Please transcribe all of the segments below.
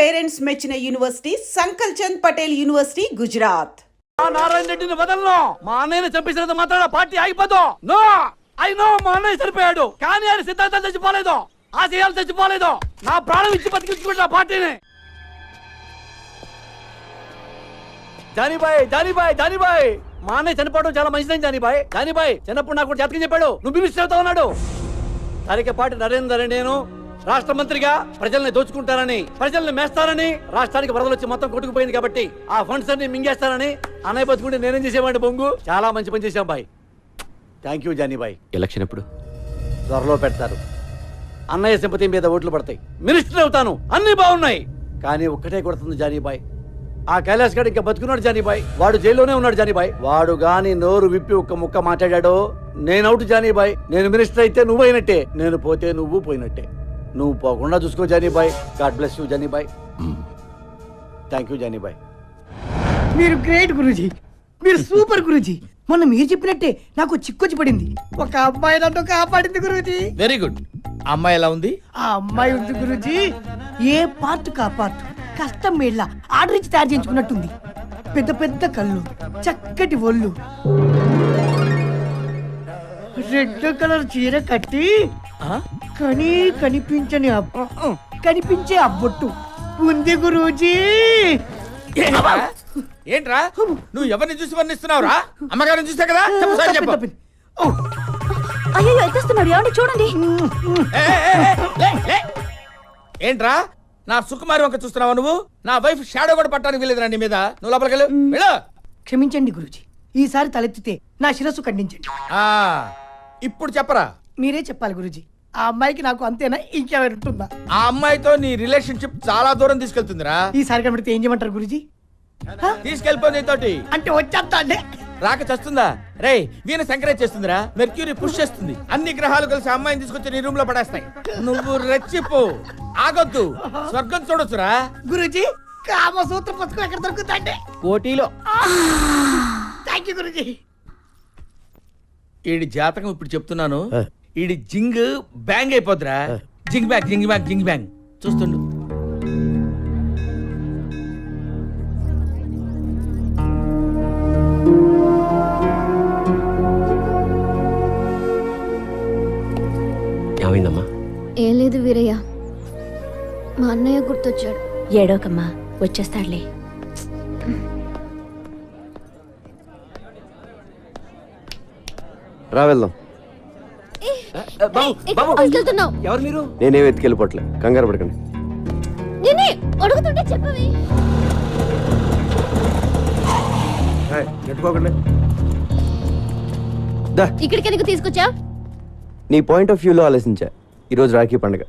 Parents మెచ్చిన university సంకల్ Chand Patel university Gujarat. Narayana రెడ్డిని వదలను. మా అన్నయ్యని చంపేసినంత మాత్రాన పార్టీ ఆగిపోదు. నో, ఐ నో మా అన్నయ్య చనిపోయాడు, కానీ ఆయన సిద్ధాంతాలు చచ్చిపోలేదు, ఆశయాలు చచ్చిపోలేదు. నా ప్రాణం ఇచ్చి బతికించుకుంటా పార్టీని. జానీబాయ్ జానీబాయ్ జానీబాయ్, మా అన్నయ్య చనిపోవడం చాలా మంచిదని జానీబాయ్. జానీబాయ్ చిన్నప్పుడు నాకు జాతకం చెప్పాడు, నువ్వు మినిస్టర్ అవుతా ఉన్నాడు. తరికపాటి నరేందర్ నేను రాష్ట్ర మంత్రిగా ప్రజల్ని దోచుకుంటానని, ప్రజల్ని మేస్తానని, రాష్ట్రానికి వరదలు వచ్చి మొత్తం కొట్టుకుపోయింది కాబట్టి ఆ ఫండ్స్ అన్ని మింగేస్తానని అన్నయ్య బతుకుంటే నేనేం చేసేవాడిని బొంగు. చాలా మంచి పని చేశాం బాయ్. థ్యాంక్ యూ జానీబాయ్. ఎలక్షన్ ఎప్పుడు? త్వరలో పెడతారు. అన్నయ్య సింపతి మీద ఓట్లు పడతాయి, మినిస్టర్ అవుతాను, అన్ని బాగున్నాయి. కానీ ఒక్కటే కొడుతుంది జానీబాయ్, ఆ కైలాస్ గారు ఇంకా బతుకున్నాడు జానీబాయ్. వాడు జైల్లోనే ఉన్నాడు జానీబాయ్. వాడు గాని నోరు విప్పి ఒక్క ముక్క మాట్లాడాడో నేను అవుట్ జానీబాయ్. నేను మినిస్టర్ అయితే నువ్వు అయినట్టే, నేను పోతే నువ్వు పోయినట్టే. నువ్వు పోకుండా చూసుకో Jani Bhai. God bless you Jani Bhai. Thank you Jani Bhai. మీరు గ్రేట్ గురూజీ, మీరు సూపర్ గురూజీ. మొన్న మీరు చెప్పినట్టే నాకు చిక్కొచ్చి పడింది. ఒక అమ్మాయి నన్ను కాపాడింది గురూజీ. Very good. అమ్మాయి ఎలా ఉంది? ఆ అమ్మాయి ఉంది గురూజీ, ఏ పార్ట్ కా పార్ట్ కష్టం మేళ్ళ ఆర్డర్ ఇచ్చి తయారు చేయించుకున్నట్టుంది. పెద్ద పెద్ద కళ్ళు, చక్కటి ఒళ్ళు, రెడ్ కలర్ చీర కట్టి కనీ కనిపించని కనిపించే అబ్బొట్టు ఉంది గురూజీ. ఏంట్రా నువ్వు ఎవరిని చూసి వర్ణిస్తున్నావురా? అమ్మగారిని చూసా కదా. చెప్పు. అయ్యో ఎత్తేస్తున్నాడు, ఏమండి చూడండి. ఏంట్రా నా సుకుమారి వంక చూస్తున్నావా నువ్వు? నా వైఫ్ షాడో కూడా పట్టడానికి వెళ్ళేదిరా నీ మీద. నువ్వు లోపలికి వెళ్ళు. క్షమించండి గురూజీ, ఈసారి తలెత్తితే నా శిరస్సు ఖండించండి. ఇప్పుడు చెప్పరా. మీరే చెప్పాలి గురూజీ. ఆ అమ్మాయికి నాకు అంతేనా, ఇంకెవరు ఉంటుందా? ఆ అమ్మాయితో నీ రిలేషన్షిప్ చాలా దూరం తీసుకెళ్తుందిరా. ఈసారి కనబడితే ఏం చేయమంటారు గురూజీ? తీసుకెళ్ళిపో నీతోటి. అంటే వచ్చేస్తా అండి. రాక చస్తుందా రే? వీణ సంక్రాంతి చేస్తుందిరా, మెర్క్యూరీ పుష్ చేస్తుంది. అన్ని గ్రహాలు కలిసి అమ్మాయిని తీసుకొచ్చి నీ రూమ్ లో పడేస్తాయి. నువ్వు రెచ్చిపో, ఆగొద్దు, స్వర్గం చూడొచ్చురా. గురూజీ కామసూత్ర పుస్తకం ఎక్కడ దొరుకుతాండి? కోటిలో. Thank you Guruji. ఈడి జాతకం ఇప్పుడు చెప్తున్నాను. ఈడి జింగ్ బ్యాంగ్ అయిపోద్దిరా. జింగ్ బ్యాంగ్ జింగ్ బ్యాంగ్ జింగ్ బ్యాంగ్. చూస్తుండు. ఏమైందమ్మా? ఏం లేదు వీరయ్య, మా అన్నయ్య గుర్తొచ్చాడు. ఏడోకమ్మా, వచ్చేస్తాడులే. రా వెళ్దాం. తీసుకెళ్తున్నావు? ఎవరు మీరు? నేనే వెతికెళ్ళిపోట్లే, కంగారు పడకండి. నేనే అడుగుతుంటే చెప్పవి. ఇక్కడికి ఎందుకు తీసుకొచ్చా? నీ పాయింట్ ఆఫ్ వ్యూలో ఆలోచించా. ఈరోజు రాఖీ పండుగ,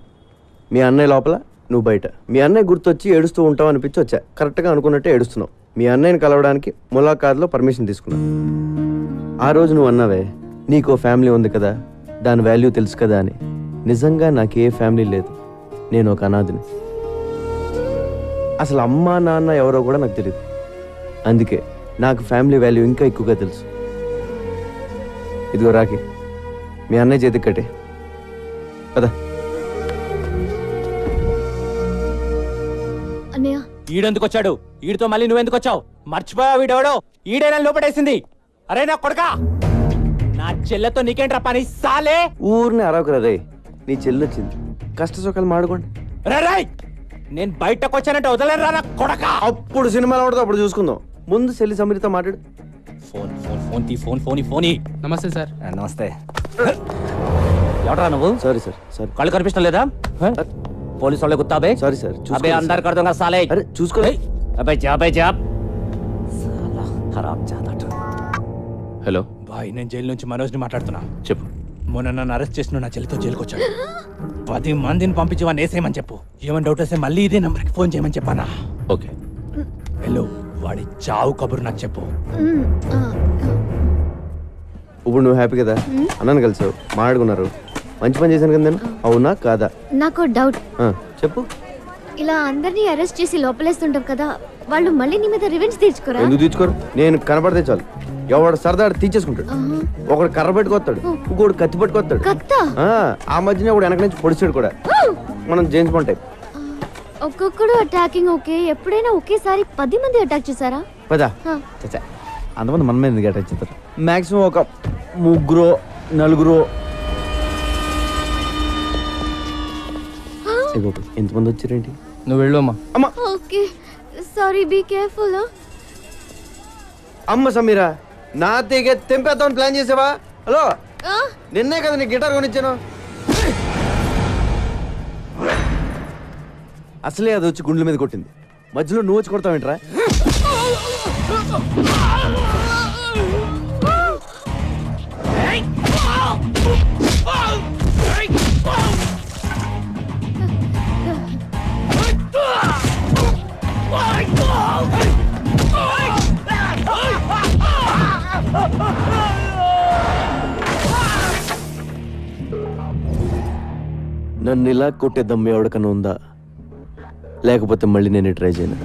మీ అన్నయ్య లోపల, నువ్వు బయట. మీ అన్నయ్య గుర్తొచ్చి ఏడుస్తూ ఉంటావు అనిపించి వచ్చా. కరెక్ట్గా అనుకున్నట్టే ఏడుస్తున్నావు. మీ అన్నయ్యని కలవడానికి ములాఖాత్లో పర్మిషన్ తీసుకున్నావు. ఆ రోజు నువ్వు అన్నావే, నీకో ఫ్యామిలీ ఉంది కదా, దాని వాల్యూ తెలుసు కదా అని. నిజంగా నాకు ఏ ఫ్యామిలీ లేదు, నేను ఒక అనాథని. అసలు అమ్మా నాన్న ఎవరో కూడా నాకు తెలియదు. అందుకే నాకు ఫ్యామిలీ వాల్యూ ఇంకా ఎక్కువగా తెలుసు. ఇదిగో రాఖీ, మీ అన్నయ్య చేతికి కట్టే కదా. అన్నయ్య ఈడెందుకు వచ్చాడు? ఈడితో మళ్ళీ నువ్వెందుకు వచ్చావు? మర్చిపోయా వీడెవడో? ఈడైనా లోపడేసింది. అరే నా కొడకా, నా చెల్లెతో నీకేంట్రా పని? సాలే ఊరిని అరవకురా రే, నీ చెల్లి వచ్చింది, కష్ట సుఖాలు మాడుకోండి. రాయ్, నేను బయటకు వచ్చానంటే వదలరా నా కొడకా. అప్పుడు సినిమాలో పడితే అప్పుడు చూసుకుందాం. ముందు చెల్లి సమీరితో మాట్లాడు. ఫోన్ ఫోన్ ఫోన్ తీ, ఫోన్ ఫోన్ ఫోన్. నమస్తే సార్. నమస్తే. ఎవడరా నువ్వు? Sorry sir, sorry. కళ్ళు కనిపించడం లేదా? పోలీసు వాళ్ళే గుత్తాబే. Sorry sir. అబే అందరు కడతాం సాలే. అరే చూసుకో. అబే జాబ్ సాలా ఖరాబ్ జాదట. హలో బాయ్, నేను జైలు నుంచి మనోజ్ని మాట్లాడుతున్నా. చెప్పు. మొన్న నన్ను అరెస్ట్ చేసిన నా చెల్లితో జైలుకి వచ్చాడు. 10 మందిని పంపించి వాడిని వేసేయమని చెప్పు. ఏమైనా డౌట్ వస్తే మళ్ళీ ఇదే నంబర్కి ఫోన్ చేయమని చెప్పానా? ఓకే. హలో, వాడి చావు కబురు నాకు చెప్పు. ఇప్పుడు నువ్వు హ్యాపీ కదా? అన్నాను కలిసావు, మాట్లాడుకున్నారు, మంచి పని చేశాను కదా నేను. అవునా కాదా? నాకు డౌట్. చెప్పు. ఇలా అందరినీ అరెస్ట్ చేసి లోపలేస్తుంటాం కదా, వాళ్ళు మళ్ళీ నీ మీద రివెంజ్ తీర్చుకోరా? ఎందుకు తీర్చుకోరు? నేను కనపడితే చాలు, ఎవడు సరదాడు తీర్చేసుకుంటాడు. ఒకడు కర్ర పెట్టుకొస్తాడు, ఇంకోడు కత్తి పట్టుకొస్తాడు. ఆ మధ్యన ఒకడు వెనక నుంచి పొడిచాడు కూడా. మనం జేమ్స్ బాండ్ టైప్. ఒక్కొక్కడు అటాకింగ్ ఓకే, ఎప్పుడైనా ఒకేసారి 10 మంది అటాక్ చేశారా? పదా హా. చచ్చా అంతమంది మన మీద ఎందుకు అటాచ్ చేస్తారు? మ్యాక్సిమం ఒక 3 4. ఎంతమంది వచ్చారేంటి? నువ్వు వెళ్ళు అమ్మా. అమ్మ ఓకే సారీ, బీ కేర్ఫుల్. అమ్మ సమీరా, నా తెగే తెంపేద్దామని ప్లాన్ చేసావా? హలో, నిన్నే కదా నీ గిటార్ కొనిచ్చాను. అసలే అది వచ్చి గుండెల మీద కొట్టింది, మధ్యలో నువ్వు వచ్చి కొడతావేంట్రా? నన్ను ఇలా కొట్టే దమ్ము ఎవరికన్నా ఉందా? లేకపోతే మళ్ళీ నేనే ట్రై చేయను.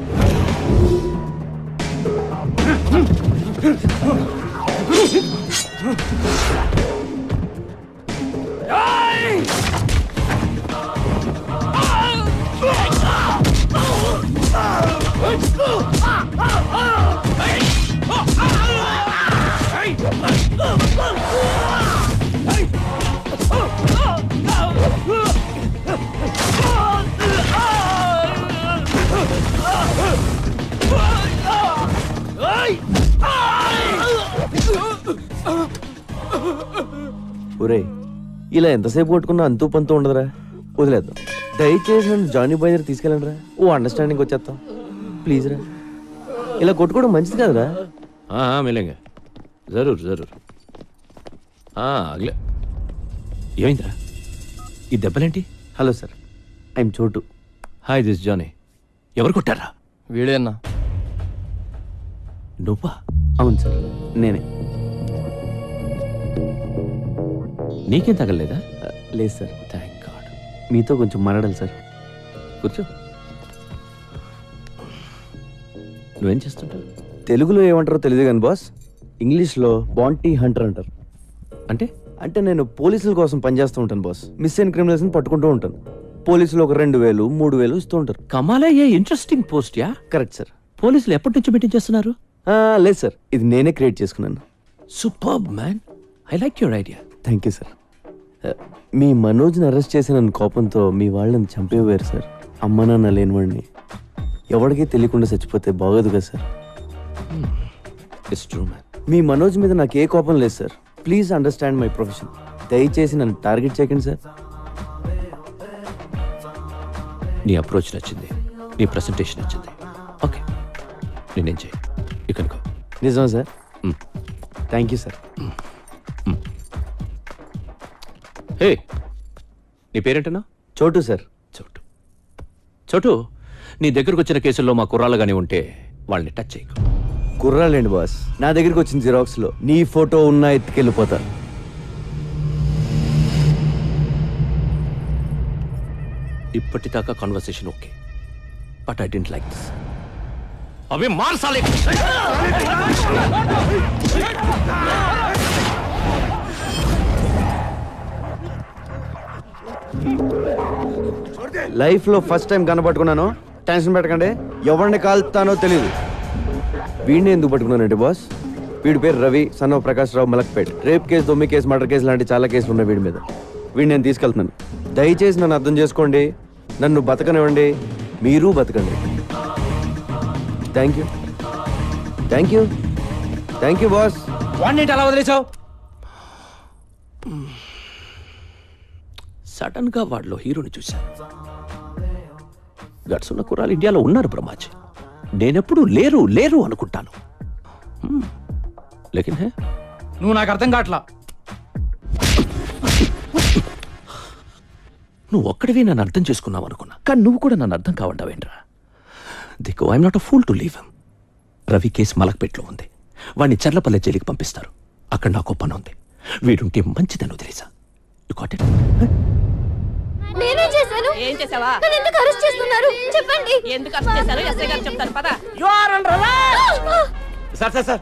ఒరే, ఇలా ఎంతసేపు కొట్టుకున్నా అంతూ పంతూ ఉండదురా, వదిలేద్దాం. దయచేసి నన్ను జానీ బాయ్ దగ్గర తీసుకెళ్ళండి రా, ఓ అండర్స్టాండింగ్ వచ్చేస్తాం ప్లీజ్ రా. ఇలా కొట్టుకోవడం మంచిది కదరా? మిలేంగా జరూర్ జరూర్. అగలే ఏమైందిరా? ఈ దెబ్బలేంటి? Hello sir, I'm Chotu. Hi this Johnny. ఎవరు కొట్టారా? వీడే అన్నా. నువ్వా? అవును సార్, నేనే. నీకేం తగలలేదా? లేదు సార్. Thank God. మీతో కొంచెం మాట్లాడాలి సార్. కూర్చో. నువ్వేం చేస్తుంటావు? తెలుగులో ఏమంటారో తెలియదు కానీ బాస్, ఇంగ్లీష్లో బాంటీ హంటర్ అంటారు. అంటే అంటే నేను పోలీసుల కోసం పనిచేస్తూ ఉంటాను బాస్. మిస్ అయిన క్రిమినల్స్ని పట్టుకుంటూ ఉంటాను. పోలీసులు ఒక 2000 3000 ఇస్తూ ఉంటారు. కమాలే, ఏ ఇంట్రెస్టింగ్ పోస్ట్ యా. Correct sir. పోలీసులు ఎప్పటి నుంచి మీటింగ్ చేస్తున్నారు? లేదు సార్, ఇది నేనే క్రియేట్ చేసుకున్నాను. Superb man, I like your idea. Thank you sir. మీ మనోజ్ని అరెస్ట్ చేసిన కోపంతో మీ వాళ్ళని చంపేవారు సార్. అమ్మ నాన్న లేనివాడిని ఎవరికీ తెలియకుండా చచ్చిపోతే బాగోదు కదా సార్. It's true man. మీ మనోజ్ మీద నాకు ఏ కోపం లేదు sir. Please understand my profession. దయచేసి నన్ను టార్గెట్ చేయకండి సార్. నీ అప్రోచ్ నచ్చింది, నీ ప్రెసెంటేషన్ నచ్చింది. ఓకే, నేనేం చేయి ఇకనుకో. నిజమా sir? Thank you sir. Hey, నీ పేరేంటన్నా? చోటు సార్. చోటు. చోటు, నీ దగ్గరకు వచ్చిన కేసుల్లో మా కుర్రాళ్ళు కానీ ఉంటే వాళ్ళని టచ్ చేయకు. కుర్రాలేండి బాస్, నా దగ్గరికి వచ్చిన జిరాక్స్లో నీ ఫోటో ఉన్నా ఎత్తుకెళ్ళిపోతా. ఇప్పటిదాకా conversation okay, but I don't like this. అవి మార్చాలి. లైఫ్లో ఫస్ట్ టైం కనపట్టుకున్నాను. టెన్షన్ పెట్టకండి, ఎవరిని కాల్తానో తెలీదు. వీడిని ఎందుకు పట్టుకున్నానంటే బాస్, వీడి పేరు Ravi, son of Prakash Rao, Malakpet. Rape case, దొమ్మి కేసు, మర్డర్ కేసు లాంటి చాలా కేసులు ఉన్నాయి వీడి మీద. వీడిని నేను తీసుకెళ్తున్నాను. దయచేసి నన్ను అర్థం చేసుకోండి, నన్ను బతకనివ్వండి, మీరు బతకండి. Thank you, thank you, thank you boss. వాడిని అలా వదిలేసావు? సడన్ గా వాడిలో హీరోని చూశాను. గట్స్ ఉన్న కుర్రాలు ఇండియాలో ఉన్నారు బ్రహ్మాజీ. నేనెప్పుడు లేరు లేరు అనుకుంటాను. లేకిన్ హే, నువ్వు నాకు అర్థం కావట్లా. నువ్వు ఒక్కడివి నన్ను అర్థం చేసుకున్నావు అనుకున్నా, కానీ నువ్వు కూడా నన్ను అర్థం కావడ్డావేంట్రా? దిక్కు, I'm not a fool to leave him. Ravi case మలక్పేట్లో ఉంది, వాడిని చర్లపల్లె జైలుకి పంపిస్తారు. అక్కడ నాకు పని ఉంది. వీడుంటే మంచిదని వదిలేసా. You got it? నేనేం చేశాను? ఏం చేసావా? నన్ను ఎందుకు అరెస్ట్ చేస్తున్నారు? చెప్పండి. ఎందుకు అరెస్ట్ చేశారో ఎస్ఐ గారు చెప్తారు పద. సార్ సార్ సార్,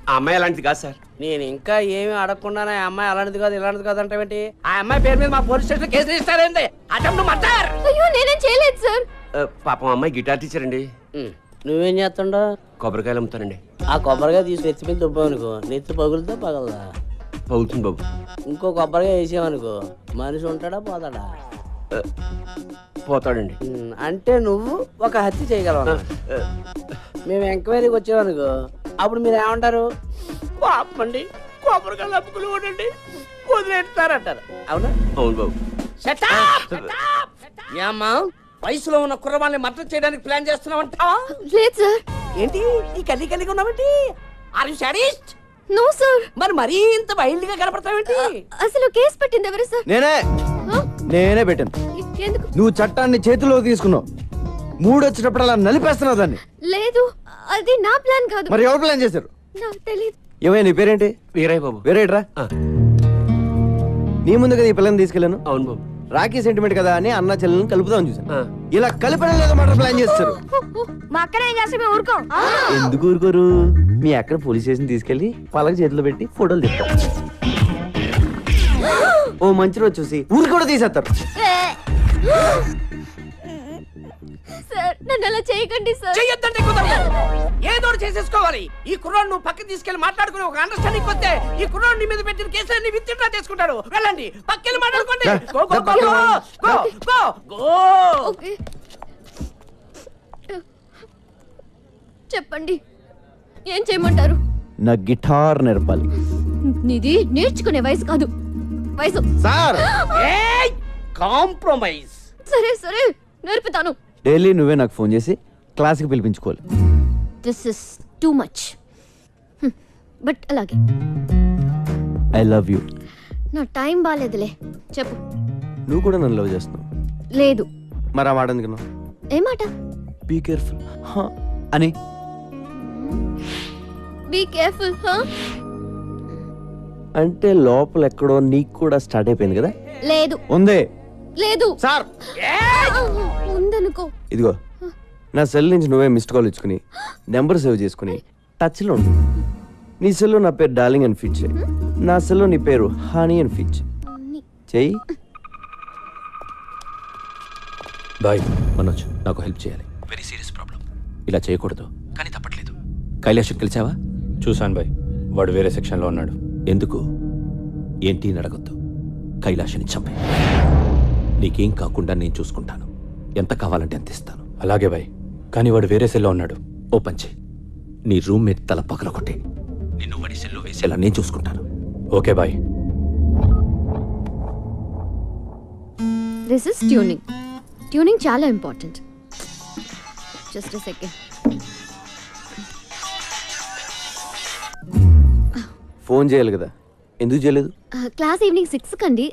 ఆ అమ్మాయి అలాంటిది కాదు సార్. నేను ఇంకా ఏమి అడగకుండానే ఆ అమ్మాయి అలాంటిది కాదు ఇలాంటిది కాదు అంటే ఆ అమ్మాయి పేరు మీద మా పోలీస్ స్టేషన్ కేసు రిజిస్టర్ అయింది. Attempt murder. అయ్యో నేనేం చేయలేదు సార్. పాపం అమ్మాయి గిటార్ టీచర్ అండి. నువ్వేం చేస్తుండో? కొబ్బరికాయలు అమ్ముతానండి. ఆ కొబ్బరికాయ తీసి నెత్తిమీద దుబ్బావనుకో, నెత్తి పగులుతా పగలదా? పగులుతుంది బాబు. ఇంకో కొబ్బరికాయ వేసావనుకో, మనిషి ఉంటాడా పోతాడా? పోతాడండి. అంటే నువ్వు ఒక హత్య చేయగలవు. మేము ఎంక్వైరీకి వచ్చామనుకో, అప్పుడు మీరు ఏమంటారు? పాపండి, కొబ్బరికాయలు అప్పుకులు ఉండండి, వదిలేస్తారంటారు. అవునా? అవును బాబు. ఏమ్మా, వయసులో ఉన్న కుర్రవాళ్ళని మద్దతు చేయడానికి ప్లాన్ చేస్తున్నావంటావా? లేదు సార్. ఏంటి ఈ కల్లి కలిగి ఉన్నావేంటి? Are you sadist? No sir. మరి మరీ ఇంత వైల్డ్ గా కనపడతావేంటి? అసలు కేసు పెట్టింది ఎవరు సార్? నేనే పెట్టాను. ఎందుకు? నువ్వు చట్టాన్ని చేతిలో తీసుకున్నావు. మూడు వచ్చేటప్పుడు అలా నలిపేస్తున్నావు దాన్ని. లేదు, అది నా ప్లాన్ కాదు. మరి ఎవరు ప్లాన్ చేశారు? నాకు తెలియదు. ఏమైనా నీ పేరేంటి? వీరయ్య బాబు. వేరేట్రా? నీ ముందుగా ఈ పిల్లని తీసుకెళ్ళాను. అవును బాబు. రాఖీ సెంటిమెంట్ కదా అని అన్న చెల్లెలను కలుపుదామని చూసాను. ఆ. ఇలా కలిపడం లేదా మటర్ ప్లాన్ చేస్తారు. మా అక్కనే చేస్తే మేము ఊరుకో. ఎందుకు ఊరుకోరు? మీ అక్కడ పోలీస్ స్టేషన్ తీసుకెళ్లి పలక చేతిలో పెట్టి ఫోటోలు తీస్తారు. ఓ మంచి రోజు చూసి ఊరు కూడా తీసేస్తారు. సార్, నన్ను అలా చేయకండి సార్. చెయ్యొద్దంటే కుదరదు. ఏదో ఒకటి చేసేసుకోవాలి. ఈ కుర్రాడు నువ్వు పక్కకి తీసుకెళ్లి మాట్లాడుకుని ఒక అండర్స్టాండింగ్ వస్తే ఈ కుర్రాడు నీ మీద పెట్టిన కేసులన్నీ విత్డ్రా చేసుకుంటాడు. వెళ్ళండి, పక్కకి మాట్లాడుకోండి. Go go go go go go. Okay, చెప్పండి, ఏం చేయమంటారు? నా గిటార్ నేర్పాలి. నీది నేర్చుకునే వయసు కాదు, వయసు. సార్, ఏయ్, కాంప్రమైజ్. సరే సరే, నేర్పుతాను. డైలీ నువ్వే నాకు ఫోన్ చేసి క్లాస్కి పిలిపించుకోవాలి. This is too much, but అలాగే. I love you. నా టైం బాగాలేదులే, చెప్పు. నువ్వు కూడా నన్ను లవ్ చేస్తున్నావు. లేదు. మరి ఆ మాట ఎందుకు? ఏ మాట? బీ కేర్ఫుల్ అని. బీ కేర్ఫుల్ అంటే లోపల ఎక్కడో నీకు కూడా స్టార్ట్ అయిపోయింది కదా? లేదు. ఉందే. లేదు సార్, ఉందనుకో. ఇదిగో నా సెల్ నుంచి నువ్వే మిస్డ్ కాల్ ఇచ్చుకుని నెంబర్ సేవ్ చేసుకుని టచ్లో ఉండు. నీ సెల్లో నా పేరు డార్లింగ్ అని ఫీచ్ చేయి. నా సెల్లో నీ పేరు హనీ అని ఫీచ్ చెయ్యి. బాయ్ మనోజ్, నాకు హెల్ప్ చేయాలి. Very serious problem. ఇలా చేయకూడదు కానీ తప్పట్లేదు. కైలాష్ కలిసావా? చూశాను బాయ్, వాడు వేరే సెక్షన్లో ఉన్నాడు. ఎందుకు? ఏంటి అని అడగొద్దు. కైలాష్ని చంపే. నీకేం కాకుండా నేను చూసుకుంటాను. ఎంత కావాలంటే అంత ఇస్తాను. అలాగే బాయ్, కానీ వాడు వేరే సెల్లో ఉన్నాడు. ఓపెన్ చేయి. నీ రూమ్మేట్ తల పగలగొట్టే. నిన్ను వాడి సెల్లో వేసేలా నేను చూసుకుంటాను. Okay bye. This is tuning. Tuning చాలా important. Just a second. Phone చేయాలి కదా, ఎందుకు చేయలేదు? క్లాస్ ఈవినింగ్ 6 కండి,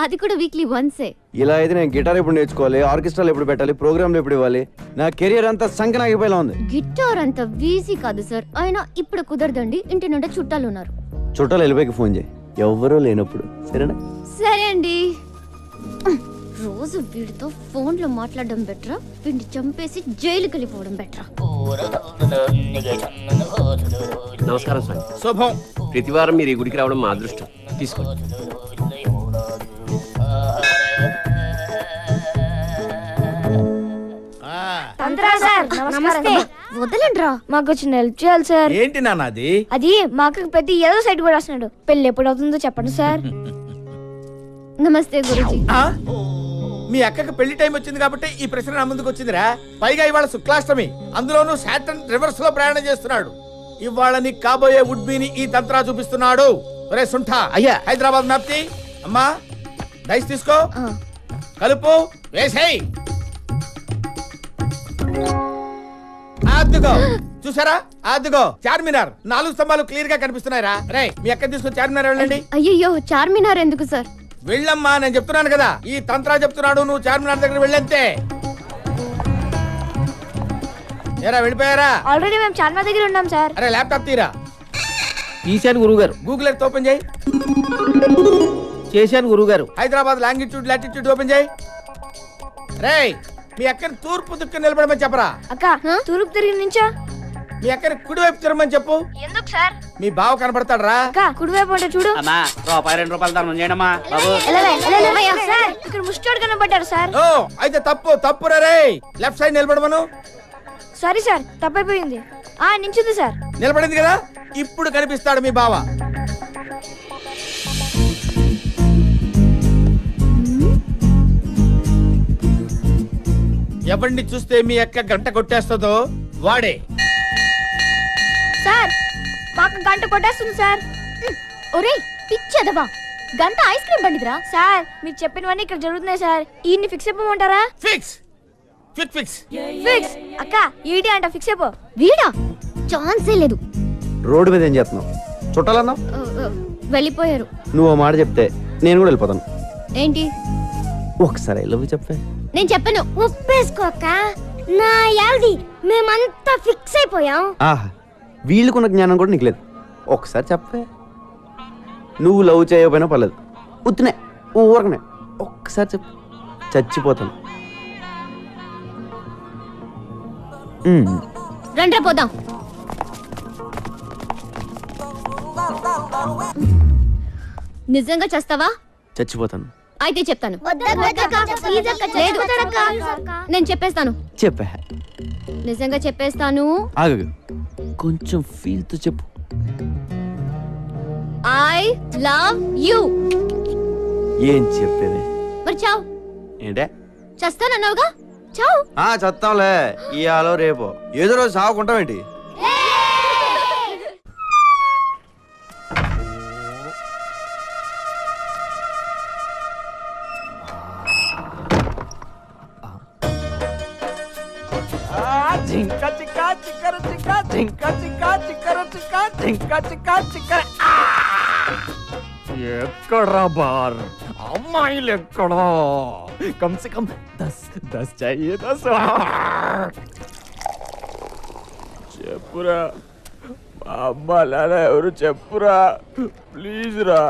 అది కూడా వీక్లీ వన్సే. ఇలా అయితే నేను గిటార్ ఎప్పుడు నేర్చుకోవాలి, ఆర్కెస్ట్రాలు ఎప్పుడు పెట్టాలి, ప్రోగ్రాంలు ఎప్పుడు ఇవ్వాలి? నా కెరియర్ అంతా సంకనాగిపోయేలా ఉంది. గిటార్ అంత వీజీ కాదు సార్. అయినా ఇప్పుడు కుదరదండి, ఇంటి నుండి చుట్టాలు ఉన్నారు. చుట్టాలు వెళ్ళిపోయి ఫోన్ చేయి, ఎవరూ లేనప్పుడు. సరేనా? సరే అండి. రోజు వీడితో ఫోన్లో మాట్లాడడం బెటరా, వీడిని చంపేసి జైలుకి వెళ్ళిపోవడం బెటరా? నమస్కారం స్వామి. శుభం. ప్రతి వారం మీరు ఈ గుడికి రావడం మా అదృష్టం. తీసుకోండి. నమస్తే. వదలండ్రా, మాకు చిన్న హెల్ప్ చేయాలి సార్. ఏంటి నాన్నది? అది మాకు పెద్ద ఏదో సైడ్ కూడా వస్తున్నాడు. పెళ్లి ఎప్పుడు అవుతుందో చెప్పండి సార్. నమస్తే గురుజీ. మీ అక్కకి పెళ్లి టైం వచ్చింది కాబట్టి ఈ ప్రశ్న నా ముందుకు వచ్చిందిరా. పైగా ఇవాళ శుక్లాష్టమి, అందులోనూ సాటర్న్ రివర్స్ లో ప్రయాణం చేస్తున్నాడు. ఇవాళ నీకు కాబోయే వుడ్బీని ఈ తంత్రా చూపిస్తున్నాడు. ఒరే సుంఠా, అయ్యా. హైదరాబాద్ మ్యాప్ తీ. అమ్మా డైస్ తీసుకో, కలుపు, వేసేయ్. అద్దుగో, చూసారా? అద్దుగో చార్మినార్ 4 స్తంభాలు క్లియర్ గా కనిపిస్తున్నాయిరా. రే, మీ అక్క తీసుకొని చార్మినార్ వెళ్ళండి. అయ్యయ్యో, చార్మినార్ ఎందుకు సార్? వెళ్ళమ్మా, నేను చెప్తున్నాను కదా, ఈ తంత్రా చెప్తున్నాడు, నువ్వు చార్మినార్ దగ్గర వెళ్ళంతే. ఏరా వెళ్ళిపోయారా? ఆల్రెడీ మేము చార్మినార్ దగ్గర ఉన్నాం సార్. అరే ల్యాప్టాప్ తీరా. తీశాను గురువుగారు. గూగుల్ ఎర్త్ ఓపెన్ చేయి. చేశాను గురువుగారు. హైదరాబాద్ లాంగిట్యూడ్ లాటిట్యూడ్ ఓపెన్ చేయి. రేయ్, మీ అక్కని తూర్పు దిక్కు నిలబడమని చెప్పరా. అక్క, తూర్పు తిరిగి నుంచా? మీ అక్కని కుడివైపు తిరమని చెప్పు. ఎందుకు సార్? మీ బావ కనపడతాడు రా. కుడివైపు అంటే చూడు. అమ్మా రూపాయి 2 రూపాయలు దానం చేయడమ్మా బాబు. సార్ ఇక్కడ ముష్టోడు కనబడ్డారు సార్. ఓ అయితే తప్పు రే. లెఫ్ట్ సైడ్ నిలబడమను. సారీ సార్, తప్పైపోయింది. నించుంది సార్. నిలబడింది కదా, ఇప్పుడు కనిపిస్తాడు మీ బావ. ఎవరిని చూస్తే మీ అక్క గంట కొట్టేస్తుందో వాడే. సార్ మాకు గంట కొట్టేస్తుంది సార్. ఒరే పిచ్చదవా, గంట ఐస్ క్రీమ్ బండిదిరా. సార్ మీరు చెప్పినవన్నీ ఇక్కడ జరుగుతున్నాయి సార్. ఈయన్ని ఫిక్స్ అయిపోమంటారా? Fix fix fix fix. అక్క ఈడి అంట ఫిక్స్ అయిపో. వీడా ఛాన్సే లేదు. రోడ్డు మీద ఏం చేస్తున్నావు? చుట్టాలన్నావు, వెళ్ళిపోయారు. నువ్వు మాట చెప్తే నేను కూడా వెళ్ళిపోతాను. ఏంటి? ఒకసారి లవ్ చెప్పే. నేను చెప్పాను. ఒప్పేసుకోక నా యాల్ది మేమంతా ఫిక్స్ అయిపోయాం. ఆహా, వీళ్ళకున్న జ్ఞానం కూడా నీకు లేదు. ఒకసారి చెప్పే. నువ్వు లవ్ చేయకపోయినా పర్లేదు, ఉత్తినే ఊరకనే ఒక్కసారి చెప్పు, చచ్చిపోతాను. రండ్రా పోదాం. నిజంగా చేస్తావా? చచ్చిపోతాను. అయితే చెప్తాను. లేదు, నేను చెప్పేస్తాను. చెప్పే. నిజంగా చెప్పేస్తాను. ఆగు, కొంచెం ఫీల్ తో చెప్పు. I love you. ఏం చెప్పేది? మరి చావు. ఏంటే? చేస్తానన్నావుగా, చావు. చస్తాంలే, ఇయాలో రేపో ఏదో రోజు సాగుకుంటామేంటి? ఎక్కడా బార్ అమ్మాయిలు ఎక్కడా? కమ్సే కమ్ 10 चाहिए 10. చెప్పురా మా అమ్మ నాన్న ఎవరు చెప్పురా ప్లీజ్ రా.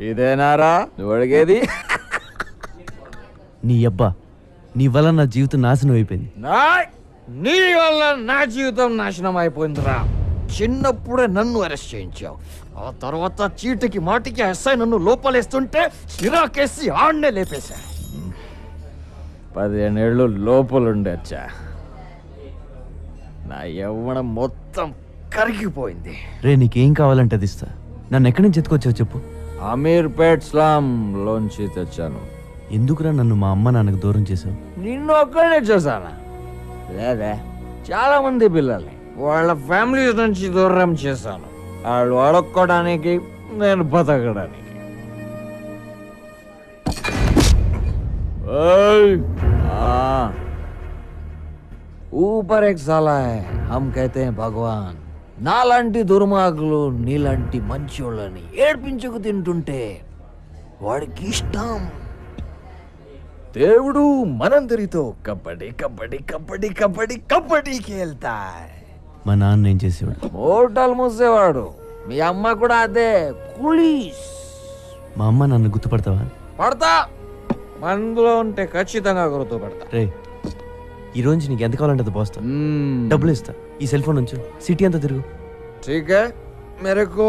ఇదేనారా నువ్వు అడిగేది? నీ అబ్బా, నీ వల్ల నా జీవితం నాశనం అయిపోయింది. నీ వల్ల నా జీవితం నాశనం అయిపోయిందిరా. చిన్నప్పుడే నన్ను అరెస్ట్ చేయించావు, ఆ తర్వాత చీటికి మాటికి ఎస్ఐ నన్ను లోపలేస్తుంటే చిరాకేసి ఆడనే లేపేశా. 15 ఏళ్ళు లోపలుండొచ్చా. నా యవ్వనం మొత్తం కరిగిపోయింది. రే, నీకేం కావాలంటే అది ఇస్తా. నన్ను ఎక్కడి నుంచి ఎత్తుకొచ్చావు చెప్పు. అమీర్పేట్ స్లామ్ లోంచి తెచ్చాను. ఎందుకురా నన్ను మా అమ్మ నాన్నకు దూరం చేసావు? నిన్ను ఒక్కడే చూసానా? లేదా, చాలా మంది పిల్లల్ని వాళ్ళ ఫ్యామిలీస్ నుంచి దూరం చేశాను. వాళ్ళు అడుక్కోవడానికి, నేను బతకడానికి. ऊपर एक साला है, हम कहते हैं भगवान. నాలాంటి దుర్మార్గులు నీలాంటి మంచోళ్ళని ఏడ్పించుకు తింటుంటే వాడికి ఇష్టం. దేవుడు మనందరితో కబడ్డీ కబడ్డీ కబడ్డీ కబడ్డీ కబడ్డీకి వెళ్తా. మా నాన్న ఏం చేసేవాడు? హోటల్ మూసేవాడు. మీ అమ్మ కూడా అదే, పోలీస్. మా అమ్మ నన్ను గుర్తుపడతావా? పడతా, మనలో ఉంటే ఖచ్చితంగా గుర్తుపడతా. రే, ఈ రోజు నీకు ఎంత కావాలంటే అది పోస్తా. డబ్బులు ఇస్తా. ఈ సెల్ ఫోన్ ఉంచు, సిటీ అంతా తిరుగు. ठीक है, मेरे को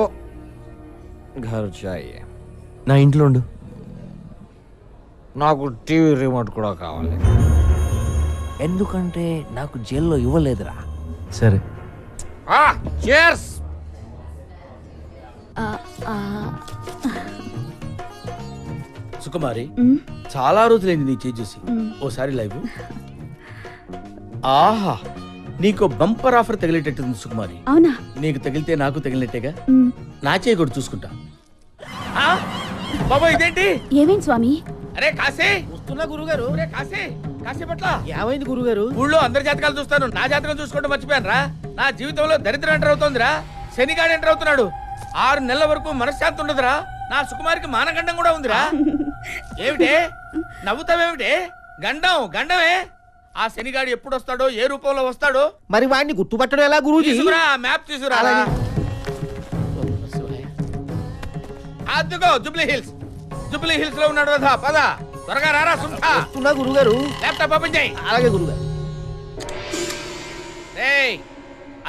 घर चाहिए. నా ఇంట్లో ఉండు. నాకు టీవీ రిమోట్ కూడా కావాలి, ఎందుకంటే నాకు జైల్లో ఇవ్వలేదురా. సరే. cheers. సుకుమారి, చాలా రోజులైంది నీ చేయి చూసి. ఓసారి లైవ్. ఆహా, నీకు బంపర్ ఆఫర్ తగిలేటట్టుంది సుకుమారి. అవునా? నీకు తగిలితే నాకు తగిలినట్టేగా. నా చేయి కూడా చూసుకుంటా. బాబా ఇదేంటి? ఏమేం స్వామి? అరే కాశీ, వస్తున్నా గురుగారు. కాశీ కాశీ పట్ల ఏమైంది గురుగారు? ఊళ్ళో అందరి జాతకాలు చూస్తాను, నా జాతకం చూసుకుంటూ మర్చిపోయాను రా. నా జీవితంలో దరిద్రం ఎంటర్ అవుతోందిరా. శనిగాడు ఎంటర్ అవుతున్నాడు. 6 నెలల వరకు మనశ్శాంతి ఉండదురా. నా సుకుమారికి మానగండం కూడా ఉందిరా. ఏమిటే నవ్వుతావేమిటే? గండమే. ఆ శనిగాడు ఎప్పుడు వస్తాడో, ఏ రూపంలో వస్తాడో మరి వాడిని గుర్తుపట్టడం ఎలా గురూజీ? తీసుకురా, మ్యాప్ తీసుకురా. అదిగో జూబ్లీ హిల్స్ లో ఉన్నాడు కదా. పద త్వరగా రారా. సుంఠా, వస్తున్నా గురుగారు. ల్యాప్టాప్ ఓపెన్ చేయి. అలాగే గురుగారు. ఏయ్,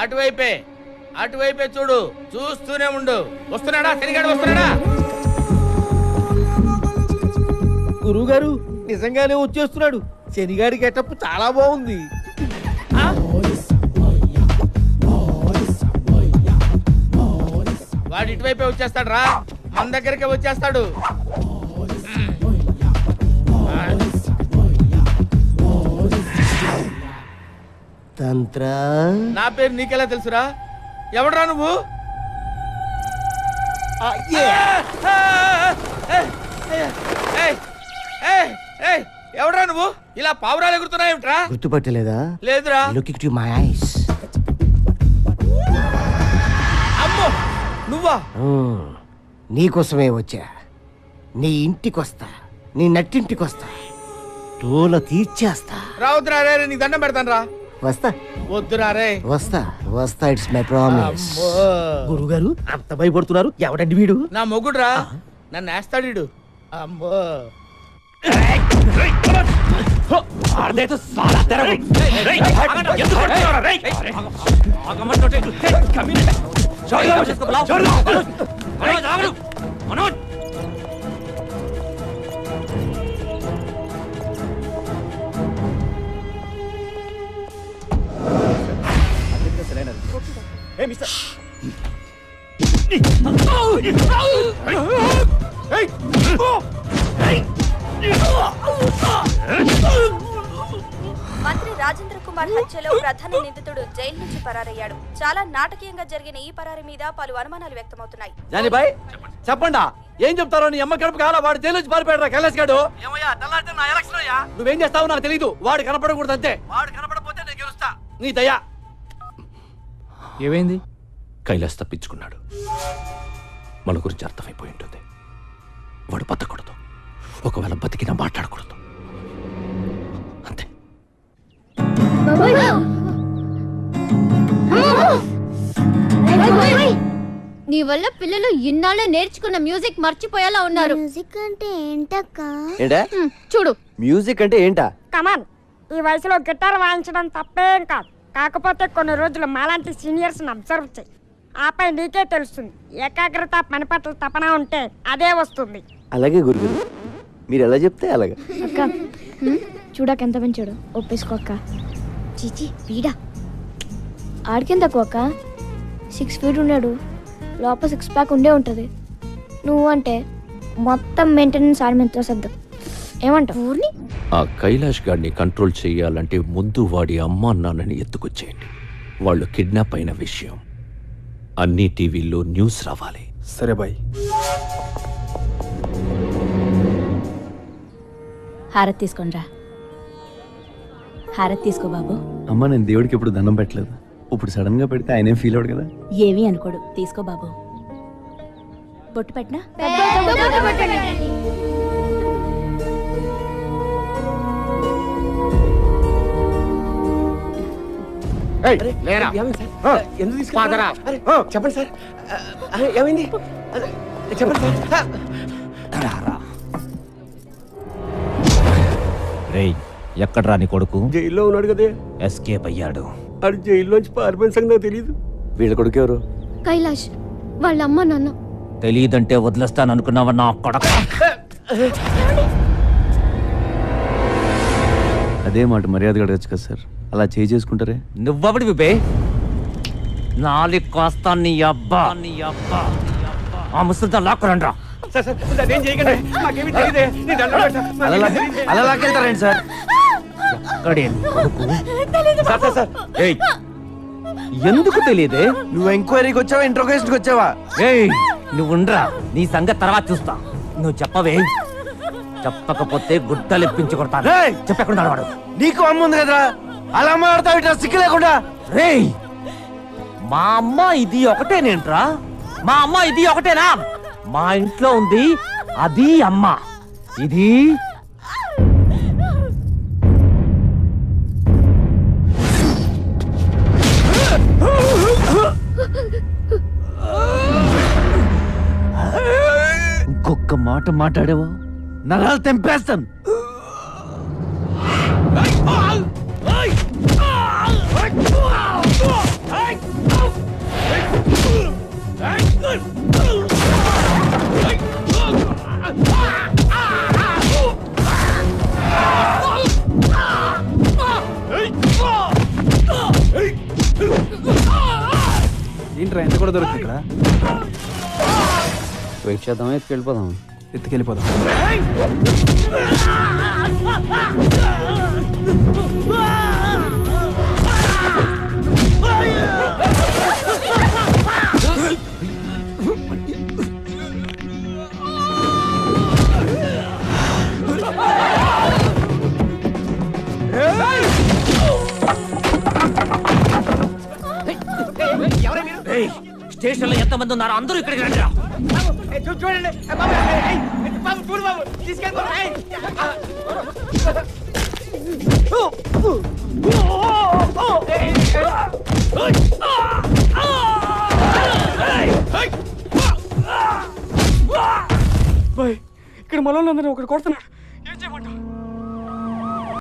అటువైపే అటువైపే చూడు, చూస్తూనే ఉండు. వస్తున్నాడా శనిగాడు, వస్తున్నాడా? గురువు గారు నిజంగానే వచ్చేస్తున్నాడు. శనిగాడి గెటప్ చాలా బాగుంది. వాడు ఇటువైపే వచ్చేస్తాడు రా, మన దగ్గరికే వచ్చేస్తాడు. తంత్ర నా పేరు నీకెలా తెలుసురా? ఎవడరా నువ్వు? ఎవడరా నువ్వు? ఇలా పావురాలు ఎగురుతున్నాయేమిట్రా? గుర్తుపట్టలేదా? లేదురా. Look it my eyes. అమ్మో, నువ్వా? నీకోసమే వచ్చా. నీ ఇంటికొస్తా, నీ నట్టింటికొస్తా, తోల తీర్చేస్తా. రావద్దురా రే, నీకు దండం పెడతాను రా. వస్తా వద్దురా రే. వస్తా వస్తా, ఇట్స్ మై ప్రామిస్. గురువు గారు అంత భయపడుతున్నారు. ఎవడండి వీడు? నా మొగుడురా, నన్ను వేస్తాడు. అమ్మో, మంత్రి రాజేంద్ర కుమార్ హత్యలో ప్రధాన నిందితుడు జైలు నుంచి పరారయ్యాడు. చాలా నాటకీయంగా జరిగిన ఈ పరారి మీద పలు అనుమానాలు వ్యక్తమవుతున్నాయి. జానీబాయ్ చెప్పండా, ఏం చెప్తారో? నీ అమ్మ కడుపు కాలా, వాడు జైలు నుంచి పారిపోయాడు రా కైలాస్ గాడు. నువ్వేం చేస్తావో నాకు తెలీదు. వాడు కనపడకూడదు అంతే. వాడు కనపడపోతే నేను గెలుస్తా. నీ దయా. ఏమైంది? కైలాస్ తప్పించుకున్నాడు. మన గురించి అర్థమైపోయి ఉంటుంది. వాడు బతకూడదు. ఒకవేళ బతికినా మాట్లాడకూడదు. అంతే. నీ వల్ల పిల్లలు ఇన్నాళ్ళు నేర్చుకున్న మ్యూజిక్ మర్చిపోయేలా ఉన్నారు. మ్యూజిక్ అంటే ఏంటక్క? ఏంటా? చూడు, మ్యూజిక్ అంటే ఏంటా? కమాన్, ఈ వయసులో గిటార్ వాయించడం తప్పేం కాదు. కాకపోతే కొన్ని రోజులు మాలాంటి సీనియర్స్ అబ్జర్వ్ చేయి. ఆపై నీకే తెలుస్తుంది. ఏకాగ్రత, పని పట్ల తపన ఉంటే అదే వస్తుంది. అలాగే గురువు, మీరు ఎలా చెప్తే అలాగే. అక్క చూడక ఎంత మంచోడు. ఒప్పేసుకో అక్క. చీచి వీడా ఆడికెందుకు అక్క? 6 feet ఉన్నాడు, లోపల 6 pack ఉండే ఉంటుంది. నువ్వు అంటే మొత్తం మెయింటెనెన్స్ ఆడి మీద సర్దు. ఏమంటావు? ఊరిని ఆ కైలాష్ గాడిని కంట్రోల్ చేయాలంటే ముందు వాడి అమ్మా నాన్నని ఎత్తుకొచ్చేయండి. వాళ్ళు కిడ్నాప్ అయిన విషయం అన్ని టీవీల్లో న్యూస్ రావాలి. సరే బాయ్. హారతి తీసుకోండిరా. హారతి తీసుకో బాబు. అమ్మ, నేను దేవుడికి ఎప్పుడు దండం పెట్టలేదు. ఇప్పుడు సడన్ గా పెడితే ఆయనేం ఫీల్ అవడు కదా. ఏమీ అనుకోడు. తీసుకో బాబు. బొట్టు పెట్టినా? చెప్పండి సార్, ఏమైంది? చెప్పండి సార్. రేయ్, ఎక్కడ్రా నీ కొడుకు? జైల్లో ఉన్నాడు కదే. ఎస్కేప్ అయ్యాడు. అది జైల్లోంచి పారిపోయిన సంగతి నాకు తెలియదు. వీళ్ళ కొడుకు ఎవరు? కైలాష్ వాళ్ళ అమ్మ నాన్న. తెలీదంటే వదిలేస్తాను అనుకున్నావా నా కొడక? అదే మాట మర్యాదగా అడగచ్చు కదా సార్. అలా చేసుకుంటారే. నువ్వబడి విపే నాలి కాస్తా నీ అబ్బా. ఆ ముసలితో లాక్కురండ్రా. అలా లాక్కెళ్తారండి సార్. ఎందుకు తెలియదే? నువ్వు ఎంక్వైరీకి వచ్చావా, ఇంట్రోగేషన్కి వచ్చావా? నువ్వు ఉండరా, నీ సంగతి తర్వాత చూస్తా. నువ్వు చెప్పవే. చెప్పకపోతే గుడ్డలు ఇప్పించి కొడతాను. చెప్పకుండా వాడు. నీకు అమ్మ ఉంది కదరా, అలా మాట్లాడతావు సిక్కు లేకుండా. రేయ్, మా అమ్మ ఇది ఒకటేనేంట్రా? మా అమ్మ ఇది ఒకటేనా? మా ఇంట్లో ఉంది అది అమ్మ, ఇది ఇంకొక మాట మాట్లాడేవో నరాలు తెంపేస్తాను. ఏంట్రా ఎంత కూడా దొరుకుతుంది ఇక్కడ? వెయిట్ చేద్దాం, ఎత్తుకెళ్ళిపోదాం. ఎత్తుకెళ్ళిపోదాం. స్టేషన్ లో ఎంత మంది ఉన్నారు? అందరూ ఇక్కడికి రండి. చూడండి బాబు, బాబు చూడు బాబు, ఇక్కడ మనోళ్ళందరూ ఒకటి కొడుతున్నాడు.